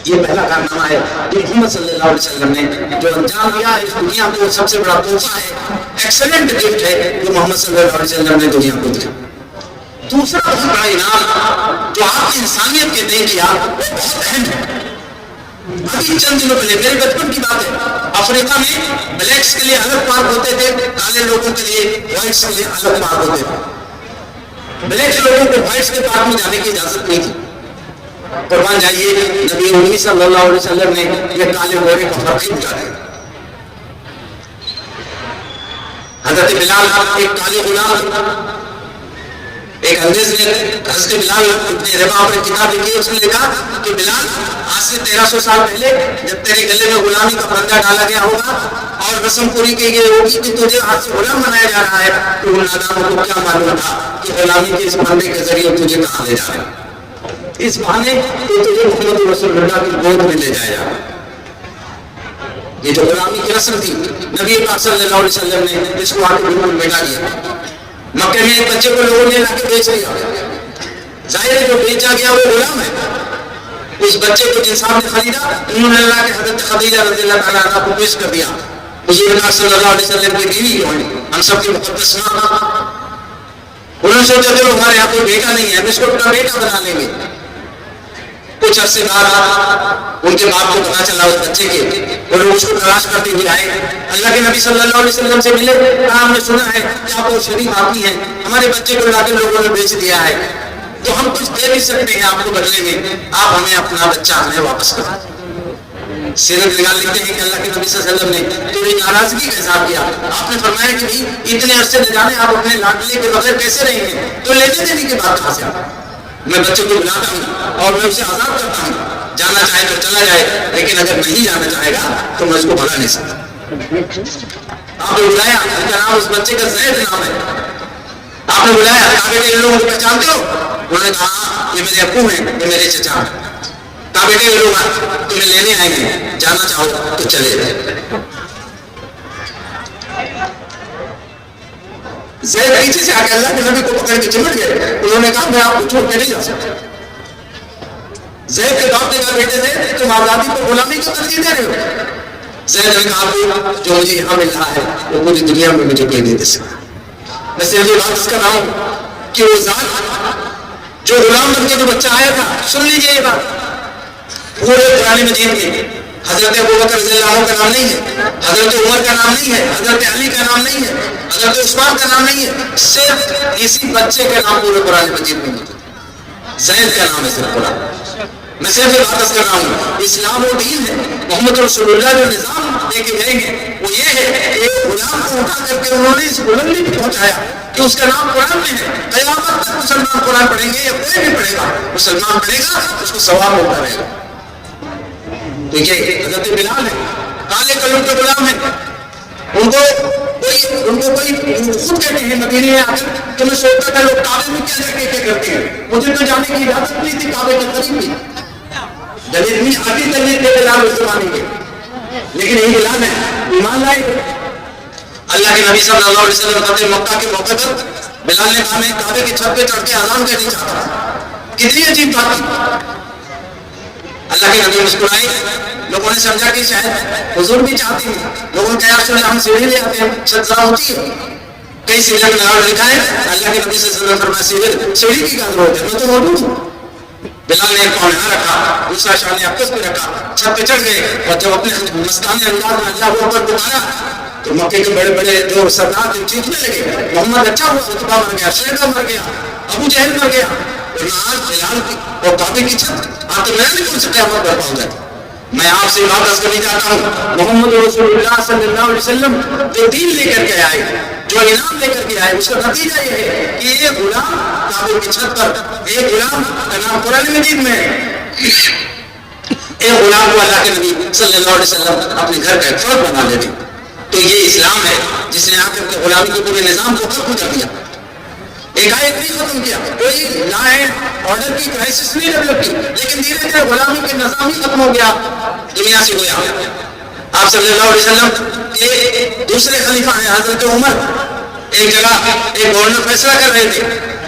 یہ پہلا کارنامہ ہے جو محمد صلی اللہ علیہ وسلم نے جو انجام دیا اس دنیا کو. سب سے بڑا تحفہ ہے، ایکسلنٹ گفٹ ہے جو محمد صلی اللہ علیہ وسلم نے دنیا کو دیا. دوسرا بہت بڑا انعام جو آپ کی انسانیت کے دیں کیا وہ بہت اہم ہے. ابھی چند دنوں پہلے میرے بچپن کی بات ہے، افریقہ میں بلیکس کے لیے الگ پارک ہوتے تھے، کالے لوگوں کے لیے وائٹس کے لیے الگ پارک ہوتے تھے. بلیکس لوگوں کو وائٹس کے پارک میں جانے کی اجازت نہیں تھی. قربان جائیے نبی امین صلی اللہ علیہ وسلم نے یہ کالے گورے کا فرق ہی مٹا دیا. حضرت بلال ایک کالے غلام، ایک انگریز نے حضرت بلال اپنے ربا پر کتاب لکھی، اس نے لکھا کہ بلال آج سے 1300 سال پہلے جب تیرے گلے میں غلامی کا پردہ ڈالا گیا ہوگا اور رسم پوری کی گئی ہوگی کہ تجھے آج سے غلام بنایا جا رہا ہے تو ان نادانوں کو کیا معلوم تھا کہ غلامی کے اس بندے کے ذریعے تجھے کہاں لے جا رہا ہے. اس بہانے تو تجھے محمد رسول اللہ کی گود میں لے جایا. یہ جو غلامی کی رسم تھی نبی پاک صلی اللہ علیہ وسلم نے اس کو آ کے بالکل مٹا دیا. مکے میں ایک بچے کو لوگوں نے لا کے بیچ دیا. ظاہر ہے جو بیچا گیا وہ غلام ہے. اس بچے کو جن صاحب نے خریدا انہوں نے اللہ کے حضرت خدیجہ رضی اللہ تعالیٰ عنہ کو پیش کر دیا. حضور اللہ صلی اللہ علیہ وسلم کی بیوی ہم سب کی مقدس ماں. انہوں نے سوچا چلو ہمارے یہاں کوئی بیٹا نہیں ہے ہم اس کو اپنا بیٹا بنا لیں گے. کچھ عرصے بعد ان کے باپ کو پتا چلا اس بچے کے، اور وہ اس کو تلاش کرتے ہوئے آئے. اللہ کے نبی صلی اللہ علیہ وسلم سے ملے، کہا ہم نے سنا ہے کہ آپ وہ شریف آدمی ہیں، ہمارے بچے کو لا کے لوگوں نے بیچ دیا ہے تو ہم کچھ دے بھی سکتے ہیں آپ کو بدلے میں، آپ ہمیں اپنا بچہ ہمیں واپس کریں. سیرت نگار لکھتے ہیں کہ اللہ کے نبی صلی اللہ علیہ وسلم نے تھوڑی ناراضگی کا اظہار کیا. آپ نے فرمایا کہ اتنے عرصے نہ جانے آپ اپنے لاڈلے کے بغیر کیسے رہیں گے، تو لینے دینے کی بات کہاں سے. میں بچے کو بلاتا ہوں اور میں اسے آزاد کرتا ہوں، جانا چاہے تو چلا جائے، لیکن اگر نہیں جانا چاہے گا تو میں اس کو بھگا نہیں سکتا۔ آپ نے بلایا، ان کا نام اس بچے کا زید نام ہے، آپ نے بلایا، کہا بیٹے یہ لوگ پہچانتے ہو؟ انہوں نے کہا یہ میرے ابو ہیں، یہ میرے چچا ہیں۔ کہا بیٹے یہ لوگ تمہیں لینے آئے ہیں، جانا چاہو تو چلے جائے۔ زید پیچھے سے آ کے اللہ کے نبی کو پکڑ کے چمٹ گئے، انہوں نے کہا میں آپ کو چھوڑ کے نہیں جا سکتا۔ زید کے باپ نے کہا بیٹے زید تم آزادی پر غلامی کو ترجیح دے رہے ہو؟ زید نے کہا جو مجھے یہاں مل رہا ہے وہ پوری دنیا میں مجھے کوئی نہیں دے سکتا۔ میں صرف یہ بات اس کر رہا ہوں کہ وہ ذات جو غلام بن کے جو بچہ آیا تھا، سن لیجئے یہ بات، پورے قرآن مجید میں حضرت ابوبکر رضی اللہ عنہ کا نام نہیں ہے، حضرت عمر کا نام نہیں ہے، حضرت علی کا نام نہیں ہے، حضرت عثمان کا نام نہیں ہے، صرف اسی بچے کا نام پورے قرآن مجید میں موجود ہے، زید کا نام ہے صرف قرآن۔ میں صرف یہ بات کر رہا ہوں، اسلام وہ دین ہے، محمد رسول اللہ جو نظام لے کے گئے ہیں وہ یہ ہے کہ ایک غلام کو اٹھا کر کے انہوں نے اس بلندی پہ پہنچایا کہ اس کا نام قرآن میں ہے۔ قیامت تک مسلمان قرآن پڑھیں گے یا کوئی بھی پڑھے گا، مسلمان پڑھے گا اس کو ثواب ملتا رہے گا۔ دیکھیے حضرت بلال ہے، کالے کلم کے غلام ہیں، ان کو کوئی خود کہتے ہیں مدینے میں آ کر کہ میں سوچتا تھا لوگ کعبے میں کیا کرتے ہیں، مجھے تو جانے کی اجازت نہیں تھی کعبے کے قریب بھی، جب اتنی آتی تجویز تھے بلال اس زمانے کے، لیکن یہی بلال ہے ایمان لائے۔ اللہ کے نبی صلی اللہ علیہ وسلم فتح مکہ کے موقع پر بلال نے کہا میں کعبے کی چھت پہ چڑھ کے اذان کرنی چاہتا، کتنی عجیب بات تھی۔ اللہ کے نبی مسکرائے، لوگوں نے سمجھا کہ شاید حضور بھی چاہتی ہیں، لوگوں نے کہا ہم سیڑھی لے آتے ہیں، چھت ضائع ہوتی ہے، کئی سیڑھی میں نام لکھا ہے، اللہ کے نبی صلی اللہ علیہ وسلم فرمایا سیڑھی کی کیا ضرورت ہے، میں تو موجود ہوں۔ بلال نے ایک پاؤں یہاں رکھا، دوسرا شان آپس پہ رکھا، چھت پہ چڑھ گئے، اور جب اپنے مستانہ انداز میں اللہ کو پکارا تو مکے کے بڑے بڑے جو سردار تھے چیخنے لگے، محمد اچھا ہوا، اتبا مر گیا، شیبہ مر گیا، ابو جہل مر گیا، آج بلال کی اور کعبے کی چھت آپ تو میں نہیں پوچھ سکتا ہمارا برپا ہو جائے۔ میں آپ سے بات عرض کرنی چاہتا ہوں، محمد رسول اللہ صلی اللہ علیہ وسلم جو دین لے کر کے آئے، جو انعام لے کر کے آئے، اس کا نتیجہ یہ ہے کہ ایک غلام کعبے کی چھت پر، ایک غلام کا نام قرآن مجید میں ایک غلام کو اللہ کے نبی صلی اللہ علیہ وسلم اپنے گھر کا ایک فرد بنا لیتے۔ تو یہ اسلام ہے جس نے آ کر کے غلامی کے پورے نظام کو ختم کر دیا، ایک آیت نہیں ختم کیا، کوئی لا اینڈ آرڈر کی کرائسس نہیں ڈیولپ کی، لیکن دھیرے دھیرے غلامی کے نظام ہی ختم ہو گیا، دنیا سے گیا۔ آپ صلی اللہ علیہ وسلم کے دوسرے خلیفہ ہیں حضرت عمر، ایک جگہ ایک گورنر فیصلہ کر رہے تھے،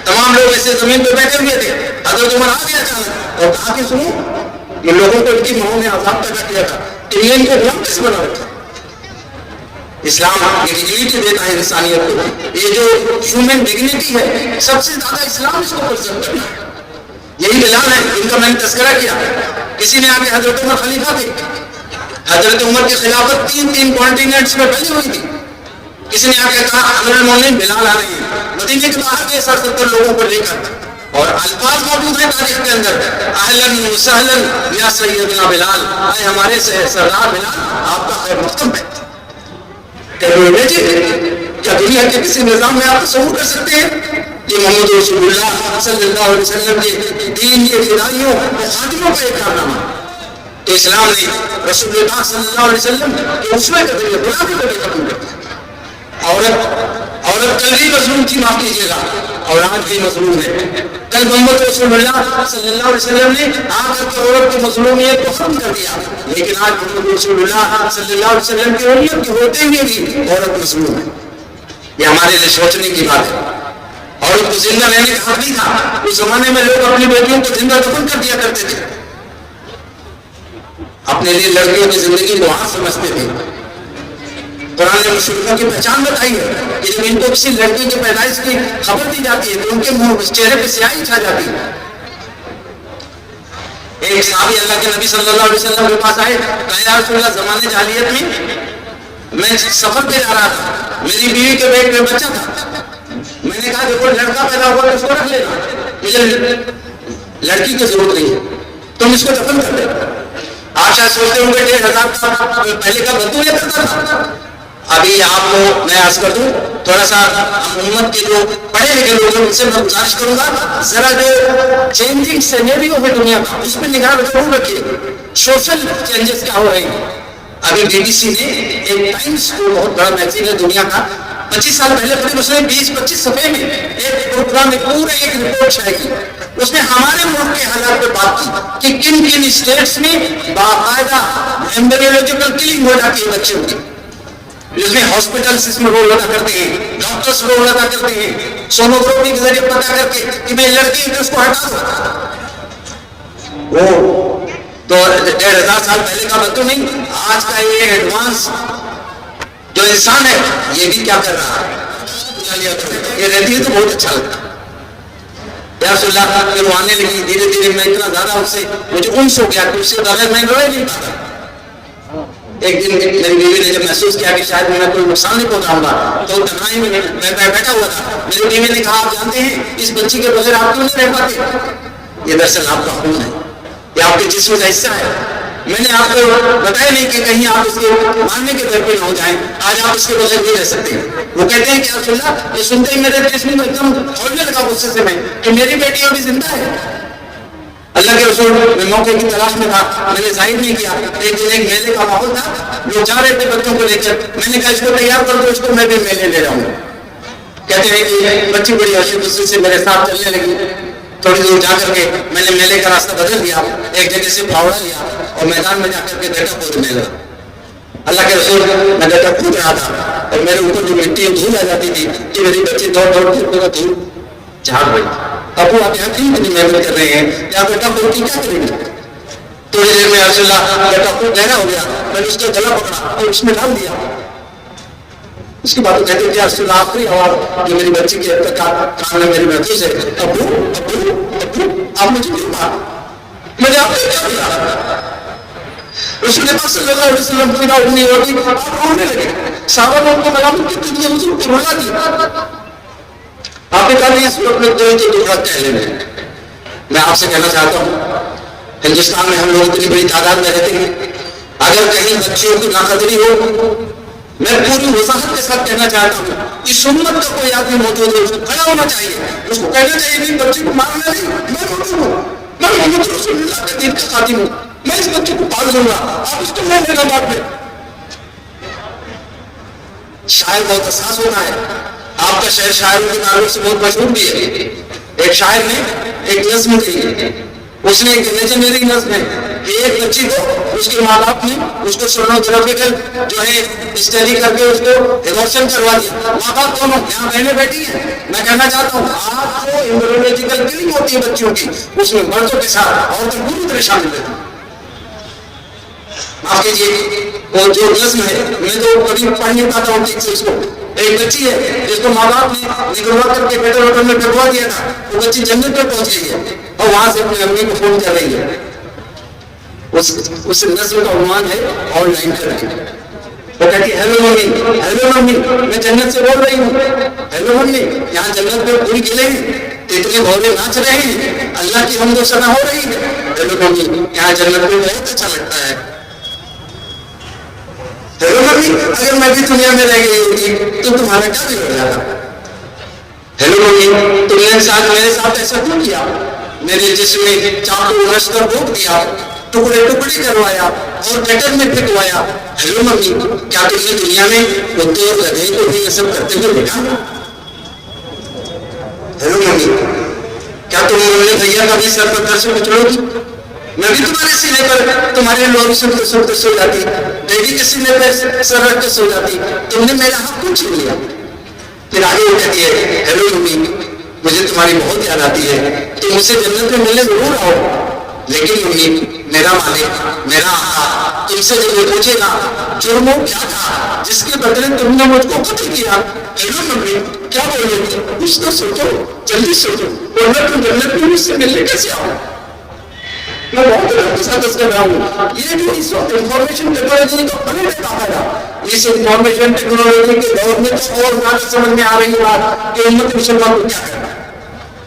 تمام لوگ ایسے زمین پہ بیٹھے ہوئے تھے، حضرت عمر آ گیا اچانک اور کہا کہ سنو یہ لوگوں کو ان کی ماؤں نے عذاب پیدا کیا تھا، تو یہ ان کو غلام کس بنا رکھا؟ اسلام یہ ڈگنیٹی دیتا ہے انسانیت کو، یہ جو ہیومن ڈگنیٹی ہے سب سے زیادہ اسلام اس کو پرزنٹ کرتا ہے۔ یہی بلال ہے ان کا میں نے تذکرہ کیا، کسی نے آگے حضرت عمر خلیفہ تھے، حضرت عمر کی خلافت تین کانٹیننٹس میں پھیلی ہوئی تھی، کسی نے آگے کہا امیر المومنین بلال آ رہے ہیں، مدینے کے باہر کے 70 لوگوں کو لے کر، اور الفاظ موجود ہیں تاریخ کے اندر، اہلاً وسہلاً یا سیدنا بلال، اے ہمارے سردار بلال آپ کا خیر مقدم ہے۔ کیا دنیا کے کسی نظام میں آپ تصور کر سکتے ہیں کہ محمد رسول اللہ صلی اللہ علیہ وسلم کے دین کے فدائیوں اور خادموں کا ایک کارنامہ؟ تو اسلام نے رسول اللہ صلی اللہ علیہ وسلم کے اسوے کا ذریعہ غلامی کو بھی ختم کر دیا۔ عورت کل بھی مظلوم تھی، معاف کیجیے گا، اور آج بھی مظلوم ہے۔ کل محمد رسول اللہ صلی اللہ علیہ وسلم نے آ کر کے عورت کی مظلومیت کو ختم کر دیا، لیکن آج محمد رسول اللہ صلی اللہ علیہ وسلم کی امت کے ہوتے ہوئے بھی عورت مظلوم ہے۔ یہ ہمارے لیے سوچنے کی بات ہے۔ عورت کو زندہ رہنے کا حق نہیں تھا، اس زمانے میں لوگ اپنی بیٹیوں کو زندہ دفن کر دیا کرتے تھے، اپنے لیے لڑکیوں کی زندگی کو ہاتھ سمجھتے تھے۔ قرآن نے مشرکوں کی پہچان بتائی ہے کہ جب ان کو کسی لڑکی کی پیدائش کی خبر دی جاتی ہے تو ان کے منہ چہرے پہ سیاہی چھا جاتی ہے۔ ایک صحابی اللہ کے نبی صلی اللہ علیہ وسلم کے پاس آئے، کہا یا رسول اللہ زمانے جاہلیت میں سفر پہ جا رہا تھا، میری بیوی کے پیٹ میں بچہ تھا، میں نے کہا کہ کوئی لڑکا پیدا ہوا تو اس کو رکھ لینا، مجھے لڑکی کی ضرورت نہیں ہے، تم اس کو دفن کر دے۔ آپ شاید سوچتے ہوں گے 1500 سال پہلے کا بدو یہ کرتا تھا، ابھی آپ کو میں عرض کر دوں، تھوڑا سا امت کے جو پڑھے لکھے لوگ ہیں ان سے میں گزارش کروں گا ذرا جو چینجنگ سینیریو ہے دنیا کا اس پہ نگاہ ضرور رکھیے. سوشل چینجز کیا ہو رہے ہیں. ابھی بی بی سی نے ایک ٹائمز کو بہت بڑا میگزین ہے دنیا کا 25 سال پہلے قریب اس نے 20-25 صفحے میں ایک پروگرام پورا ایک رپورٹ شائع کی. اس نے ہمارے ملک کے حالات پہ بات کی کہ کن کن اسٹیٹس میں باقاعدہ ایمبریولوجیکل کلنگ ہو جاتی ہے بچوں کی، جس میں ہاسپٹلس اس میں رول ادا کرتے ہیں، ڈاکٹرس رول ادا کرتے ہیں، سونوگرافی کے ذریعے پتہ کر کے کہ میں لڑکی ہوں تو اس کو ہٹا دو. وہ تو 1500 سال پہلے کا بات تو نہیں، آج کا یہ ایڈوانس جو انسان ہے یہ بھی کیا کر رہا ہے، یہ رہتی ہے تو بہت اچھا لگتا ہے. یا رسول اللہ پھر وہ آنے لگی دھیرے دھیرے، میں اتنا زیادہ اس سے مجھے انس ہو گیا کہ اس سے بغیر میں روئے نہیں پاتا. ایک دن میری بیوی نے جب محسوس کیا کہ شاید میں کوئی نقصان نہیں پہنچاؤں گا تو تنہائی میں بیٹھا ہوا تھا. میری بیوی نے کہا آپ جانتے ہیں اس بچی کے بغیر آپ کیوں نہیں رہ پاتے؟ یہ دراصل آپ کا خون ہے، یہ آپ کے جسم کا حصہ ہے. میں نے آپ کو بتایا نہیں کہ کہیں آپ اس کے ماننے کے در پہ نہ ہو جائیں. آج آپ اس کے بغیر نہیں رہ سکتے. وہ کہتے ہیں کہ رسول اللہ یہ سنتے ہی میرے جسم میں ایک دم کھولنے لگا غصے سے میں کہ میری بیٹی ابھی زندہ ہے. اللہ کے رسول میں موقع کی تلاش میں تھا، میں نے ظاہر نہیں کیا. ایک دن ایک میلے کا ماحول تھا، لوگ جا رہے تھے بچوں کو لے کر. میں نے کہا اس کو تیار کر دو، اس کو میں بھی میلے لے جاؤں گا. کہتے ہیں کہ بچی بڑی ہنسی خوشی سے میرے ساتھ چلنے لگی. تھوڑی دور جا کر کے میں نے میلے کا راستہ بدل دیا، ایک جگہ سے پھاوڑا لیا اور میدان میں جا کر کے گٹا کودنے لگا. اللہ کے رسول میں گٹا کود رہا تھا اور میرے اوپر جو مٹی دھول آ جاتی تھی کہ میری بچی دوڑ کے پورا دھول جھاڑ گئی. ابو آپ یہاں کیوں اتنی محنت کر رہے ہیں، یا بیٹا خود کی کیا کریں گے؟ تھوڑی دیر میں رسول اللہ بیٹا خود گہرا ہو گیا. میں نے اس کا گلا پکڑا اور اس میں ڈال دیا. اس کے بعد وہ کہتے ہیں کہ رسول اللہ آخری آواز جو میری بچی کے کان میں میری محسوس ہے، ابو ابو ابو آپ مجھے کیوں کہا، میں نے آپ کو کیا کیا؟ رسول پاک صلی اللہ علیہ وسلم کی روحنی ہوتی آپ رونے لگے. صحابہ نے ان کو ملامت کی تھی، حضور کو رولا دیا. آپ نے کہا اس وقت میں دو رات کہہ لیں. میں آپ سے کہنا چاہتا ہوں ہندوستان میں ہم لوگ اتنی بڑی تعداد میں رہتے ہیں، اگر کہیں بچیوں کی ناقدری ہو، میں پوری وضاحت کے ساتھ کہنا چاہتا ہوں اس امت کا کوئی آدمی موجود ہے اس کو کھڑا ہونا چاہیے، اس کو کہنا چاہیے نہیں بچی کو مارنا نہیں، میں موجود ہوں، میں محمد رسول اللہ کے دین کا خادم ہوں، میں اس بچے کو پال دوں گا، آپ اس کو لے لینا بعد میں. شاعر بہت حساس ہونا ہے. آپ کا شہر شاعروں کے تعلق سے بہت مشہور بھی ہے. ایک شاعر نے ایک نظم دی، اس نے ایک لیجنڈری نظم ہے کہ ایک بچی کو اس کے ماں باپ نے اس کو سونوگرافیکل جو ہے اسٹڈی کر کے اس کو ایبورشن کروا دیا. ماں باپ دونوں یہاں بہنیں بیٹھی ہیں. میں کہنا چاہتا ہوں آپ کو ایمبریولوجیکل کلنگ ہوتی ہے بچیوں کی، اس میں مردوں کے ساتھ عورتیں پوری طرح شامل ہیں. معاف کیجیے وہ جو نظم ہے میں تو کبھی پڑھ نہیں پاتا ہوں ٹھیک سے اس کو. ایک بچی ہے جس کو ماں باپ نے نگلوا کر کے فیڈرل ہوٹل میں ڈھکوا دیا تھا، وہ بچی جنت پہ پہنچ گئی ہے اور وہاں سے اپنی امی کو فون کر رہی ہے. اس نظم کا عنوان ہے آن لائن کریں. وہ کہتی ہے ہیلو ممی، ہیلو ممی میں جنت سے بول رہی ہوں، ہیلو ممی یہاں جنت پہ پوری کھلے ہیں، اتنے گھوڑے ناچ رہے ہیں، اللہ کی حمد و ثنا ہو رہی ہے. ہیلو ممی یہاں جنت پہ بہت اچھا لگتا ہے. ہیلو ممی اگر میں بھی دنیا میں رہ گئی ہوتی تو تمہارا کیا بھی ہو جاتا. ہیلو ممی تم نے میرے ساتھ ایسا کیوں کیا، میرے جسم میں چاقو رس کر روک دیا، ٹکڑے ٹکڑے کروایا اور گٹر میں پھینکوایا. ہیلو ممی کیا تم نے دنیا میں کتے اور گدھے کو بھی یہ سب کرتے ہوئے دیکھا؟ ہیلو ممی کیا تم نے بھیا کا بھی سر پتھر سے کچلو گی، میں بھی تمہارے سینے پر تمہارے لوگ سو جاتی، ڈیڈی کے سینے پر سر رکھ کے سو جاتی، تم نے میرا حق کیوں چھین لیا؟ پھر آگے وہ کہتی ہے ہیلو ممی مجھے تمہاری بہت یاد آتی ہے، تم مجھ سے جنت میں ملنے ضرور آؤ، لیکن ممی میرا مالک میرا آقا تم سے جب یہ پوچھے گا جرم کیا تھا جس کے بدلے تم نے مجھ کو قتل کیا، ہیلو ممی کیا بولے گی؟ کچھ تو سوچو، جلدی سوچو، ورنہ تم جنت میں مجھ سے ملنے کیسے آؤ؟ میں بہت لوگوں کے ساتھ کر رہا ہوں. یہ جو اس وقت انفارمیشن ٹیکنالوجی کا بڑے بتا ہے، اس انفارمیشن ٹیکنالوجی کے دور میں تو اور زیادہ سمجھ میں آ رہی بات کہ امت مسلمان کو کیا کرنا ہے.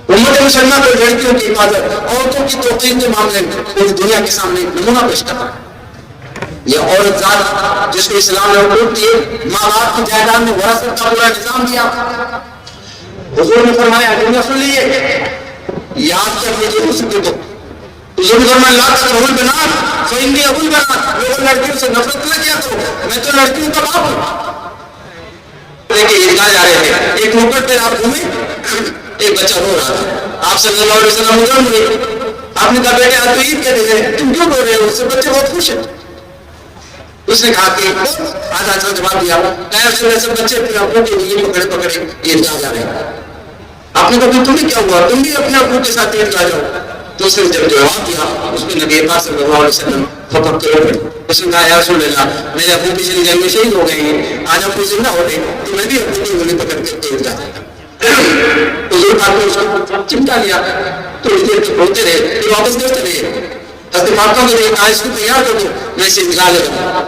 امت مسلمان کو لڑکیوں کی حفاظت، عورتوں کی توقیر کے معاملے میں پوری دنیا کے سامنے نمونہ پیش کرنا ہے. یہ عورت ذات جس کو اسلام نے حقوق دیے، ماں باپ کی جائیداد میں وراثت کا پورا نظام دیا. حضور نے فرمایا دنیا سن لیے، یاد کر لیجیے اس کو. حضور نے فرمایا لا تکرہوا البنات فإنی أبو البنات، لوگوں لڑکیوں سے نفرت نہ کیا کرو، میں تو لڑکیوں کا باپ ہوں. دیکھیں عیدگاہ جا رہے تھے، ایک نوکر پہ آپ گھومے، ایک بچہ رو رہا تھا. آپ صلی اللہ علیہ وسلم ادھر ہوئے، آپ نے کہا بیٹے آج تو عید کے دن ہے، تم کیوں رو رہے ہو؟ اس سے بچے بہت خوش ہیں. اس نے کہا کہ آدھا سا جواب دیا، سب بچے اپنے ابو کے لیے پکڑے پکڑے عیدگاہ جا رہے ہیں. آپ نے کہا تمہیں کیا ہوا، تم بھی اپنے ابو کے ساتھ عیدگاہ جاؤ. تو اس نے جب جواب دیا، اس میں نبی پاک صلی اللہ علیہ وسلم اس نے کہا یا رسول اللہ میرے ابو پچھلی جنگ میں شہید ہو گئے ہیں، آج ابو زندہ ہو گئے تو میں بھی ابو کی انگلی پکڑ کے عیدگاہ جاتا. حضور پاک نے اس کو چمٹا لیا، تو اس دیر روتے رہے، پھر واپس کرتے رہے. حضرت فاطمہ نے کہا اس کو تیار کر دو، میں اسے نکال لوں.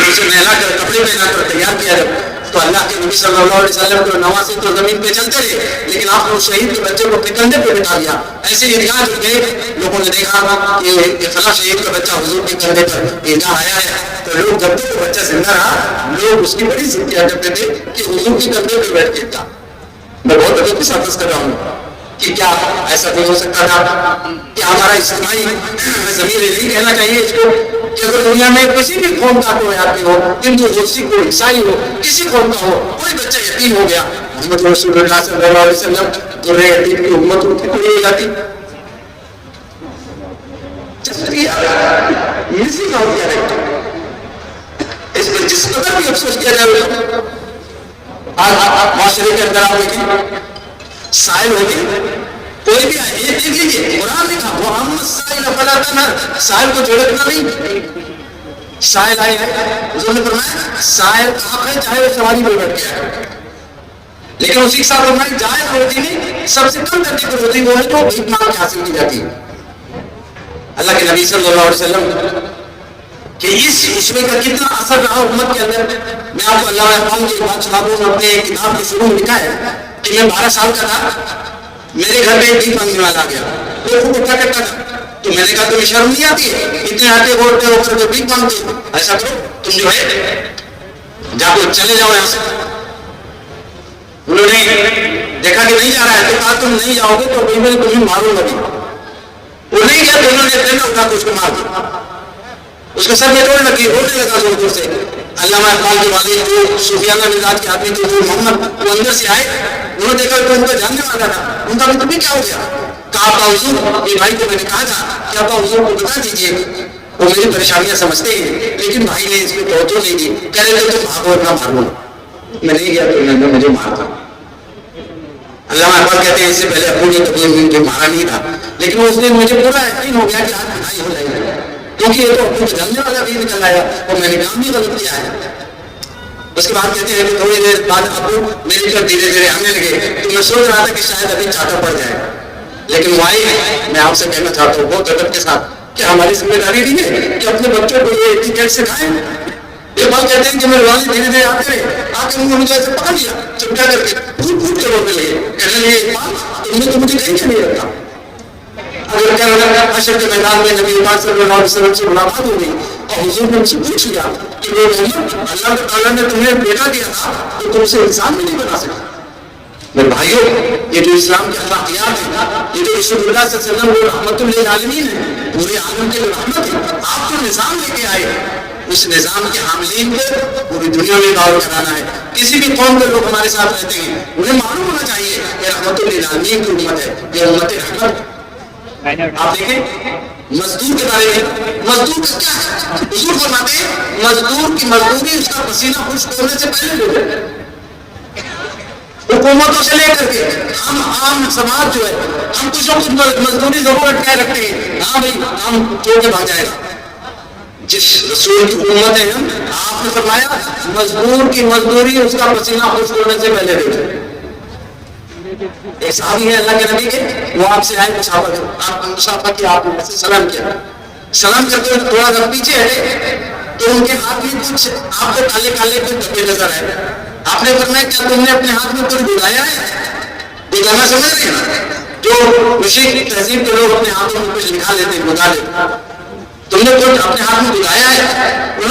اسے نہلا کر کپڑے پہنا کر تیار کیا. جب تو اللہ کے نبی صلی اللہ علیہ وسلم کو نوازے تو زمین پہ چلتے رہے، لیکن آپ نے اس شہید کے بچے کو اپنے کندھے پہ بٹھا دیا. ایسے عیدگاہ جو گئے، لوگوں نے دیکھا کہ فلاں شہید کا بچہ حضور کے کندھے پر عیدگاہ آیا ہے. تو لوگ جب تک بچہ زندہ رہا، لوگ اس کی بڑی عزت کیا کرتے تھے کہ حضور کے کندھے پہ بیٹھ کے تھا. میں بہت ادب کے ساتھ کر رہا ہوں کہ کیا ایسا نہیں ہو سکتا تھا کہ ہمارا اجتماعی ضمیر یہی کہنا چاہیے اس کو کہ اگر دنیا میں کسی بھی قوم کا کوئی آدمی ہو، ہندو ہو، سکھ ہو، عیسائی ہو، کسی قوم کا ہو، کوئی بچہ یتیم ہو گیا، محمد رسول اللہ صلی اللہ علیہ وسلم درہ یتیم کی امت ان کی کوئی ہو جاتی. اسی کا ہو گیا اس پر جس قدر بھی افسوس کیا جائے. آج معاشرے کے اندر آپ دیکھیں سائل ہوگی، کوئی بھی آئے یہ دیکھ لیجیے قرآن لکھا محمد سائل فلا تنہر، سائل کو جھڑکنا نہیں. سائل آئے ہیں، حضور نے فرمایا سائل حق ہے چاہے وہ سواری میں بیٹھ گیا ہے، لیکن اسی کے ساتھ فرمایا جائز روزی نہیں، سب سے کم درجے کی روزی وہ ہے جو بھیک مانگ کے حاصل کی جاتی ہے. اللہ کے نبی صلی اللہ علیہ وسلم کہ اس عشوے کا کتنا اثر رہا امت کے اندر. میں آپ کو اللہ اقبال کی بات سنا دوں، اپنے کتاب کے شروع میں لکھا ہے کہ میں 12 سال کا تھا، میرے گھر میں ایک بھیک مانگنے والا گیا، وہ خوب اٹھا کرتا تھا. تو میں نے کہا تمہیں شرم نہیں آتی ہے اتنے آتے بولتے ہو کر کے بھیک مانگتے ہو؟ ایسا کرو تم جو ہے جا کے چلے جاؤ یہاں سے. انہوں نے دیکھا کہ نہیں جا رہا ہے تو کہا تم نہیں جاؤ گے تو میں تمہیں ماروں گا. وہ نہیں گیا تو انہوں نے ڈنڈا اٹھا کے اس کو مار دیا، اس کا سر میں توڑ لگی، رونے لگا زور زور سے. علامہ اقبال کے والد جو صوفیانہ مزاج کے آدمی تھے حضور محمد، وہ اندر سے آئے، انہوں نے دیکھا کہ ان کا جاننے والا تھا. ان کا تمہیں کیا ہو گیا؟ کہا ابا حضور یہ بھائی کو میں نے کہا تھا کہ ابا حضور کو بتا دیجیے، وہ میری پریشانیاں سمجھتے ہیں، لیکن بھائی نے اس میں توجہ نہیں دی. کہہ رہے تھے تم بھاگو اور نہ مارو. میں نہیں گیا تو انہوں نے مجھے مار دیا. علامہ اقبال کہتے ہیں اس سے پہلے ابو نے تو مارا نہیں تھا، لیکن اس نے مجھے پورا یقین ہو گیا کہ آج بھائی ہو جائے گا، کیونکہ یہ تو ابو کو جاننے والا بھی نکل آیا اور میں نے کام بھی غلط کیا ہے. اس کے بعد کہتے ہیں کہ تھوڑی دیر بعد ابو میرے گھر دھیرے دھیرے آنے لگے تو میں سوچ رہا تھا کہ شاید ابھی چاٹا پڑ جائے، لیکن وہ آئی. میں آپ سے کہنا چاہتا ہوں بہت ادب کے ساتھ کہ ہماری ذمہ داری نہیں ہے کہ اپنے بچوں کو یہ ایٹیکیٹ سکھائیں. یہ بات کہتے ہیں کہ میرے والد دھیرے دھیرے آتے رہے، آ کے انہوں نے مجھے ایسے پکڑ لیا چمٹا کر کے پھوٹ پھوٹ کے رونے لگے، کہنے لگے تم نے تو مجھے کہیں سے نہیں رکھا. اگر کیا حشر کے میدان میں نبی پاک صلی اللہ علیہ وسلم سے ملاقات ہو گئی اور حضور نے مجھ سے پوچھ لیا کہ وہ محمد اللہ تعالیٰ نے تمہیں بیٹا دیا تھا تو تم سے انسان بھی نہیں بنا سکتا. میرے بھائیوں یہ جو اسلام کے اخلاقیات ہیں، یہ جو رسول اللہ صلی اللہ علیہ وسلم رحمت للعالمین ہے، پورے عالم کے رحمت ہے، آپ جو نظام لے کے آئے اس نظام کے حاملین کو پوری دنیا میں دعوت کرانا ہے. کسی بھی قوم کے لوگ ہمارے ساتھ رہتے ہیں انہیں معلوم ہونا چاہیے کہ رحمت للعالمین کی امت ہے، یہ امت رحمت. آپ دیکھیں مزدور کے بارے میں، مزدور کا کیا ہے؟ حضور فرماتے ہیں مزدور کی مزدوری اس کا پسینہ خشک ہونے سے پہلے ہو جائے. حکومتوں سے لے کر کے ہم عام سماج جو ہے ہم کچھ نہ کچھ مزدوری ضرور اٹکائے رکھتے ہیں. ہاں بھائی ہم چھوڑ کے بھاگ جائے گا. جس رسول کی امت ہے ہم، آپ نے فرمایا مزدور کی مزدوری اس کا پسینہ خشک ہونے سے پہلے دے دو. ایک صحابی ہے اللہ کے نبی کے، وہ آپ سے آئے مسافہ کیا، آپ نے سلام کیا، سلام کرتے ہوئے تھوڑا سا پیچھے ہٹے تو ان کے ہاتھ میں کچھ آپ کو کالے کالے کچھ ڈبے نظر آئے. آپ نے فرمایا کیا تم نے اپنے ہاتھ میں کچھ ڈلایا ہے؟ ڈلانا سمجھ رہے ہیں جو مشرق تہذیب کے لوگ اپنے ہاتھوں میں کچھ لکھا لیتے ہیں، بتا لیتے. تم نے کچھ اپنے ہاتھ میں ڈلایا ہے؟ انہوں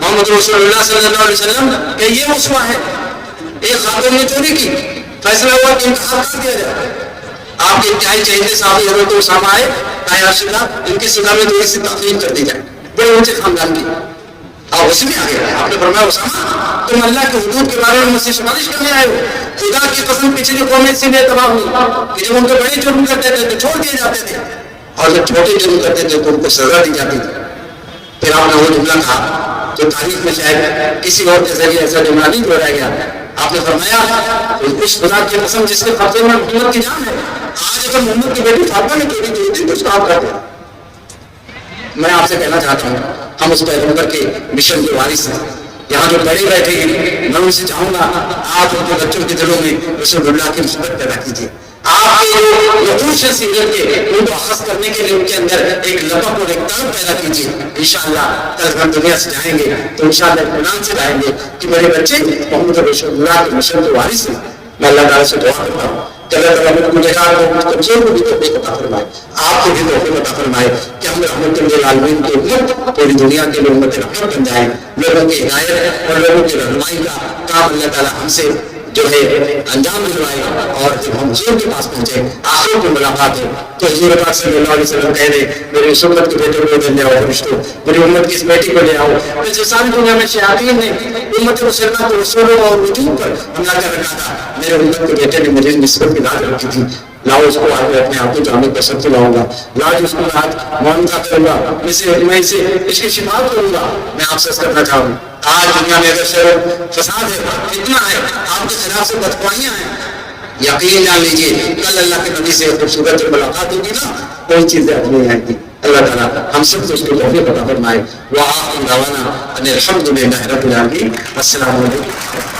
محمد رسول اللہ صلی اللہ علیہ وسلم کہ یہ اسوہ ہے. ایک خاتون نے چوری کی, فیصلہ ہوا کہ انتخاب کر دیا جائے. آپ کے انتہائی چہیتے صحابی حضرت اسامہ آئے, کہا یا رسول اللہ ان کی سزا میں تھوڑی سی تخفیف کر دی جائے, بڑے اونچے خاندان کی. اور اس میں آگے آپ نے فرمایا اسامہ تم اللہ کے حدود کے بارے میں مجھ سے سفارش کرنے آئے ہو. خدا کی قسم پچھلی قومیں اسی لیے تباہ ہوئی کہ جب ان کو بڑے جرم کرتے تھے تو چھوڑ دیے جاتے تھے, اور جب چھوٹے جرم کرتے تھے تو ان کو سزا دی جاتی تھی. پھر آپ نے وہ جملہ کہا جو تاریخ میں شاید کسی اور کے ذریعے ایسا جملہ نہیں دہرایا گیا. آپ نے فرمایا اس خدا کی قسم جس کے قبضے میں محمد کی جان ہے, آج اگر محمد کی بیٹی فاطمہ نے چوری کی ہوتی تو اس کا آپ کر دیا. میں آپ سے کہنا چاہتا ہوں ہم اس پیغمبر کے مشن کے وارث ہیں. یہاں جو بڑے بیٹھے ہیں میں ان سے چاہوں گا آپ ان کے بچوں کے دلوں میں رسول اللہ کی محبت پیدا کیجیے. آپ کے نقوش سیرت کے ان کو اخذ کرنے کے لیے ان کے اندر ایک لپک اور ایک طلب پیدا کیجیے. انشاءاللہ کل ہم دنیا سے جائیں گے تو انشاءاللہ اطمینان سے جائیں گے کہ میرے بچے محمد رسول اللہ کے مشن کے وارث ہیں. میں اللہ تعالیٰ سے دعا کرتا ہوں کہ اللہ تعالیٰ مجھے کمزور کو بھی توفیق عطا فرمائے, آپ کو بھی توفیق عطا فرمائے کہ ہم رحمت للعالمین کی امت پوری دنیا کے لوگ امت رحمت بن جائیں. لوگوں کی ہدایت اور لوگوں کی رہنمائی کا کام اللہ تعالیٰ ہم سے جو ہے انجام دلوائے, اور جب ہم حضور کے پاس پہنچے آخر میں ملاقات ہے تو حضور پاک صلی اللہ علیہ وسلم کہہ دے میری اس امت کے بیٹے کو ادھر لے آؤ, فرشتوں میری امت کی اس بیٹی کو لے آؤ. جو ساری دنیا میں شیاطین نے امت مسلمہ کو رسولوں اور وجود پر حملہ کر رکھا تھا, میرے امت کے بیٹے نے مجھے نسبت کی داد رکھی تھی. لاؤ اس کو آج میں اپنے ہاتھوں جامع پر سب لاؤں گا, لاؤ اس کو آج معاونہ کروں گا, میں اسے اس کی شفاعت کروں گا. میں آپ سے کرنا چاہوں آج دنیا میں اگر شر فساد ہے, فتنہ ہے, آپ کے خلاف سے بدخوائیاں ہیں, یقین جان لیجیے کل اللہ کے نبی سے خوبصورت جو ملاقات ہوگی نا کوئی چیزیں اب نہیں آئیں گی. اللہ تعالیٰ ہم سب کو اس کو توفیق عطا فرمائے. وآخر دعوانا ان الحمد للہ رب العالمین. السلام علیکم.